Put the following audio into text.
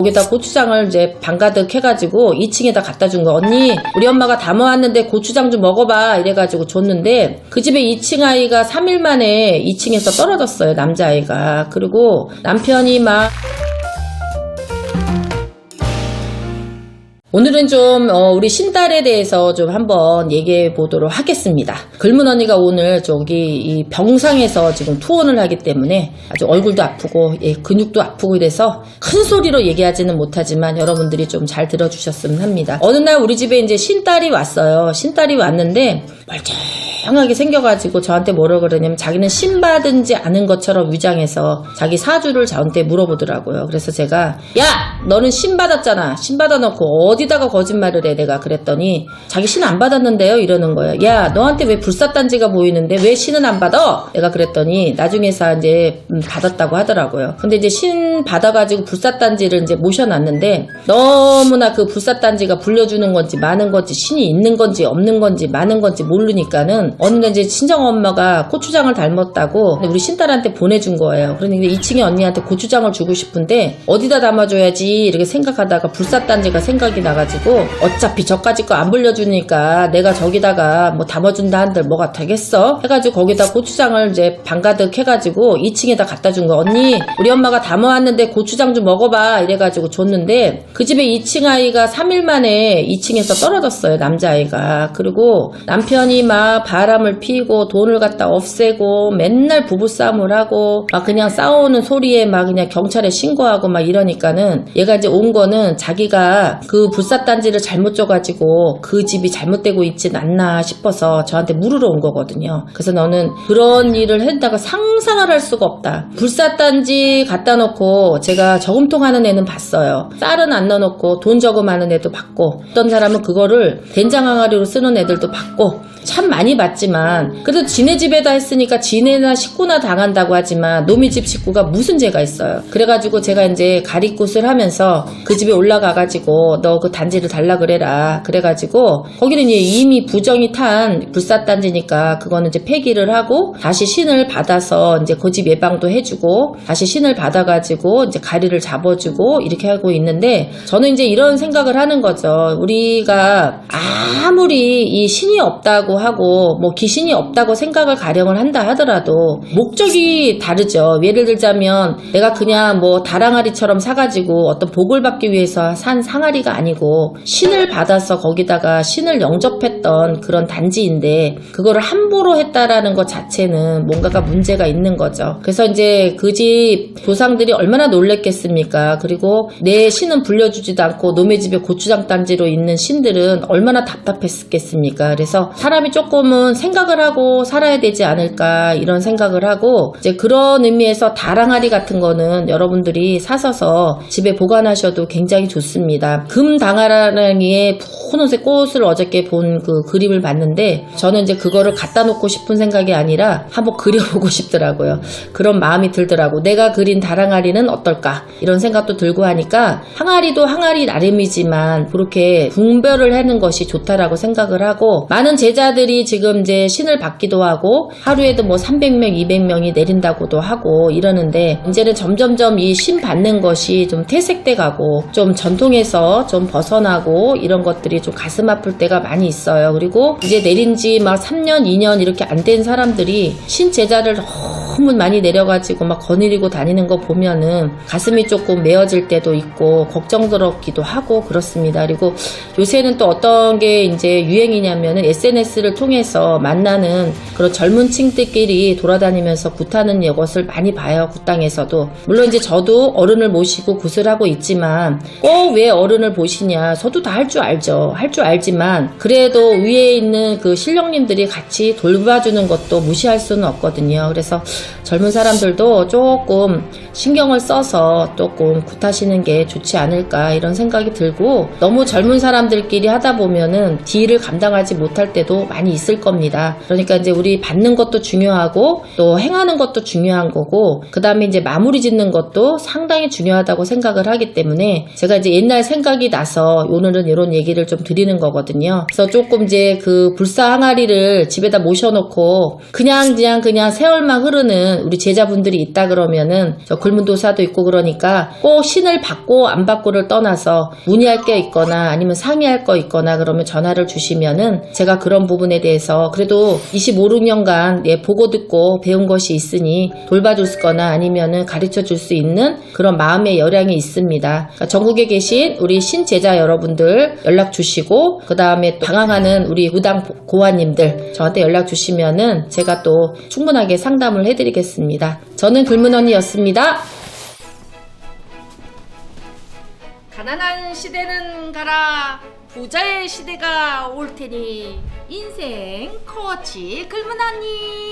거기다 고추장을 이제 반가득 해가지고 2층에다 갖다 준 거. 언니 우리 엄마가 담아왔는데 고추장 좀 먹어봐 이래가지고 줬는데 그 집에 2층 아이가 3일 만에 2층에서 떨어졌어요. 남자아이가. 그리고 남편이 막 오늘은 좀 우리 신딸에 대해서 좀 한번 얘기해 보도록 하겠습니다. 글문 언니가 오늘 저기 이 병상에서 지금 투혼을 하기 때문에 아주 얼굴도 아프고 근육도 아프고 이래서 큰 소리로 얘기하지는 못하지만 여러분들이 좀 잘 들어주셨으면 합니다. 어느 날 우리 집에 이제 신딸이 왔어요. 신딸이 왔는데 멀쩡하게 생겨가지고 저한테 뭐라 그러냐면 자기는 신받은지 아는 것처럼 위장해서 자기 사주를 저한테 물어보더라고요. 그래서 제가 야 너는 신받았잖아. 신받아놓고 어디다가 거짓말을 해. 내가 그랬더니 자기 신 안 받았는데요 이러는 거예요. 야 너한테 왜 불사단지가 보이는데 왜 신은 안 받아? 내가 그랬더니 나중에서 이제 받았다고 하더라고요. 근데 이제 신 받아가지고 불사단지를 이제 모셔놨는데 너무나 그 불사단지가 불려주는 건지 많은 건지 신이 있는 건지 없는 건지 많은 건지 모르니까는 어느 날 이제 친정엄마가 고추장을 닮았다고 우리 신딸한테 보내준 거예요. 그러니까 2층에 언니한테 고추장을 주고 싶은데 어디다 담아줘야지 이렇게 생각하다가 불사단지가 생각이 나가지고 어차피 저까지 거 안 불려주니까 내가 저기다가 뭐 담아준다 한들 뭐가 되겠어? 해가지고 거기다 고추장을 이제 반가득 해가지고 2층에다 갖다 준 거. 언니 우리 엄마가 담아왔는데 고추장 좀 먹어봐 이래가지고 줬는데 그 집에 2층 아이가 3일 만에 2층에서 떨어졌어요. 남자아이가. 그리고 남편이 막 바람을 피고 돈을 갖다 없애고 맨날 부부싸움을 하고 막 그냥 싸우는 소리에 막 그냥 경찰에 신고하고 막 이러니까는 얘가 이제 온 거는 자기가 그 불사단지를 잘못 줘가지고 그 집이 잘못되고 있진 않나 싶어서 저한테 물으러 온 거거든요. 그래서 너는 그런 일을 했다가 상상을 할 수가 없다. 불사단지 갖다 놓고 제가 저금통하는 애는 봤어요. 쌀은 안 넣어놓고 돈 저금하는 애도 봤고 어떤 사람은 그거를 된장 항아리로 쓰는 애들도 봤고 참 많이 봤지만 그래도 지네 집에다 했으니까 지네나 식구나 당한다고 하지만 놈이 집 식구가 무슨 죄가 있어요. 그래가지고 제가 이제 가리굿을 하면서 그 집에 올라가가지고 너 그 단지를 달라 그래라. 그래가지고 거기는 이미 부정이 탄 불사단지니까 그거는 이제 폐기를 하고 다시 신을 받아서 이제 그 집 예방도 해주고 다시 신을 받아가지고 이제 가리를 잡아주고 이렇게 하고 있는데 저는 이제 이런 생각을 하는 거죠. 우리가 아무리 이 신이 없다고 하고 뭐 귀신이 없다고 생각을 가령을 한다 하더라도 목적이 다르죠. 예를 들자면 내가 그냥 뭐 다랑아리처럼 사가지고 어떤 복을 받기 위해서 산 상아리가 아니고 신을 받아서 거기다가 신을 영접했던 그런 단지인데 그거를 함부로 했다라는 것 자체는 뭔가가 문제가 있는 거죠. 그래서 이제 그 집 조상들이 얼마나 놀랬겠습니까. 그리고 내 신은 불려주지도 않고 놈의 집에 고추장 단지로 있는 신들은 얼마나 답답했겠습니까. 그래서 사람이 조금은 생각을 하고 살아야 되지 않을까 이런 생각을 하고 이제 그런 의미에서 다랑아리 같은 거는 여러분들이 사셔서 집에 보관하셔도 굉장히 좋습니다. 금 당아랑이에 푸른색 꽃을 어저께 본 그 그림을 봤는데 저는 이제 그거를 갖다 놓고 싶은 생각이 아니라 한번 그려보고 싶더라고요. 그런 마음이 들더라고. 내가 그린 다랑아리는 어떨까 이런 생각도 들고 하니까 항아리도 항아리 나름이지만 그렇게 분별을 하는 것이 좋다라고 생각을 하고 많은 제자들이 지금 이제 신을 받기도 하고 하루에도 뭐 300명 200명이 내린다고도 하고 이러는데 이제는 점점점 이 신 받는 것이 좀 퇴색돼 가고 좀 전통에서 좀 벗어나고 이런 것들이 좀 가슴 아플 때가 많이 있어요. 그리고 이제 내린 지 막 3년 2년 이렇게 안 된 사람들이 신 제자를 너무 많이 내려가지고 막 거느리고 다니는 거 보면은 가슴이 조금 메어질 때도 있고 걱정스럽기도 하고 그렇습니다. 그리고 요새는 또 어떤 게 이제 유행이냐면은 SNS를 통해서 만나는 그런 젊은 층들끼리 돌아다니면서 굿하는 것을 많이 봐요. 굿당에서도. 물론 이제 저도 어른을 모시고 굿을 하고 있지만 꼭 왜 어른을 보시냐. 저도 다 할 줄 알죠. 할 줄 알지만 그래도 위에 있는 그 신령님들이 같이 돌봐주는 것도 무시할 수는 없거든요. 그래서 젊은 사람들도 조금 신경을 써서 조금 굿하시는 게 좋지 않을까 이런 생각이 들고 너무 젊은 사람들끼리 하다 보면은 딜을 감당하지 못할 때도 많이 있을 겁니다. 그러니까 이제 우리 받는 것도 중요하고 또 행하는 것도 중요한 거고 그 다음에 이제 마무리 짓는 것도 상당히 중요하다고 생각을 하기 때문에 제가 이제 옛날 생각이 나서 오늘은 이런 얘기를 좀 드리는 거거든요. 그래서 조금 이제 그 불사 항아리를 집에다 모셔놓고 그냥 세월만 흐르는 하려는 우리 제자분들이 있다 그러면은 저 글문도사도 있고 그러니까 꼭 신을 받고 안 받고를 떠나서 문의할 게 있거나 아니면 상의할 거 있거나 그러면 전화를 주시면은 제가 그런 부분에 대해서 그래도 25, 6년간 보고 듣고 배운 것이 있으니 돌봐줄 거나 아니면은 가르쳐 줄 수 있는 그런 마음의 여량이 있습니다. 그러니까 전국에 계신 우리 신제자 여러분들 연락 주시고 그 다음에 또 방황하는 우리 무당 고아님들 저한테 연락 주시면은 제가 또 충분하게 상담을 해드리겠습니다. 저는 글문언니였습니다. 가난한 시대는 가라 부자의 시대가 올 테니 인생 코치 글문언니